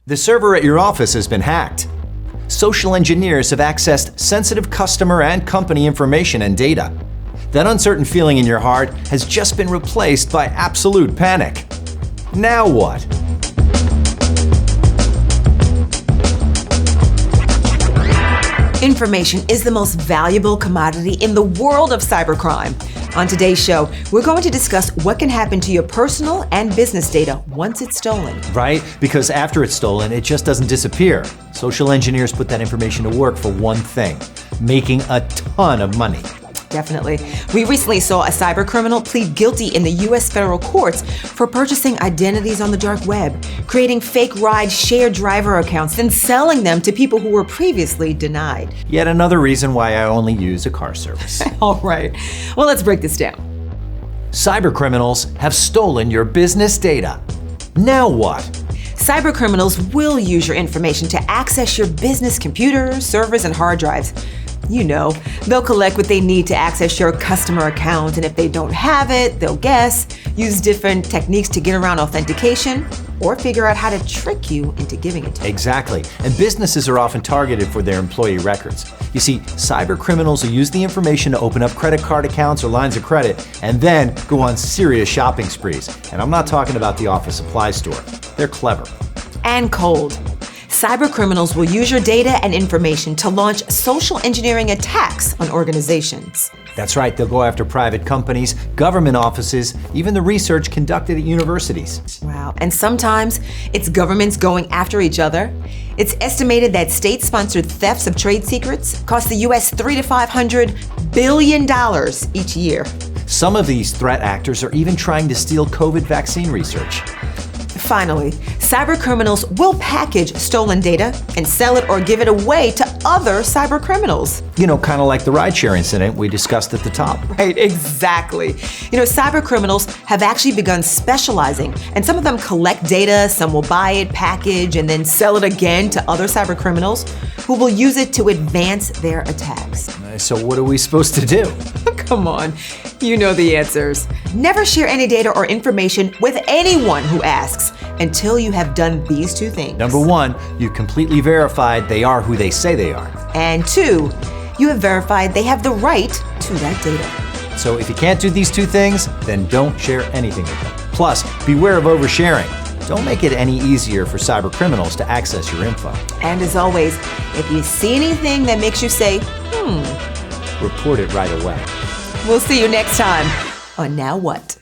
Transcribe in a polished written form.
The server at your office has been hacked. Social engineers have accessed sensitive customer and company information and data. That uncertain feeling in your heart has just been replaced by absolute panic. Now what? Information is the most valuable commodity in the world of cybercrime. On today's show, we're going to discuss what can happen to your personal and business data once it's stolen. Right? Because after it's stolen, it just doesn't disappear. Social engineers put that information to work for one thing: making a ton of money. Definitely. We recently saw a cybercriminal plead guilty in the U.S. federal courts for purchasing identities on the dark web, creating fake ride-share driver accounts, and selling them to people who were previously denied. Yet another reason why I only use a car service. All right. Well, let's break this down. Cybercriminals have stolen your business data. Now what? Cybercriminals will use your information to access your business computers, servers, and hard drives. You know, they'll collect what they need to access your customer account, and if they don't have it, they'll guess, use different techniques to get around authentication, or figure out how to trick you into giving it to them. Exactly. And businesses are often targeted for their employee records. You see, cybercriminals will use the information to open up credit card accounts or lines of credit, and then go on serious shopping sprees. And I'm not talking about the office supply store. They're clever. And cold. Cybercriminals will use your data and information to launch social engineering attacks on organizations. That's right, they'll go after private companies, government offices, even the research conducted at universities. Wow, and sometimes it's governments going after each other. It's estimated that state-sponsored thefts of trade secrets cost the U.S. $300 to $500 billion each year. Some of these threat actors are even trying to steal COVID vaccine research. Finally, cybercriminals will package stolen data and sell it or give it away to other cybercriminals. You know, kind of like the rideshare incident we discussed at the top. Right, exactly. You know, cybercriminals have actually begun specializing, and some of them collect data, some will buy it, package, and then sell it again to other cybercriminals who will use it to advance their attacks. So what are we supposed to do? Come on, you know the answers. Never share any data or information with anyone who asks until you have done these two things. Number one, you completely verified they are who they say they are. And two, you have verified they have the right to that data. So if you can't do these two things, then don't share anything with them. Plus, beware of oversharing. Don't make it any easier for cybercriminals to access your info. And as always, if you see anything that makes you say, report it right away. We'll see you next time on Now What?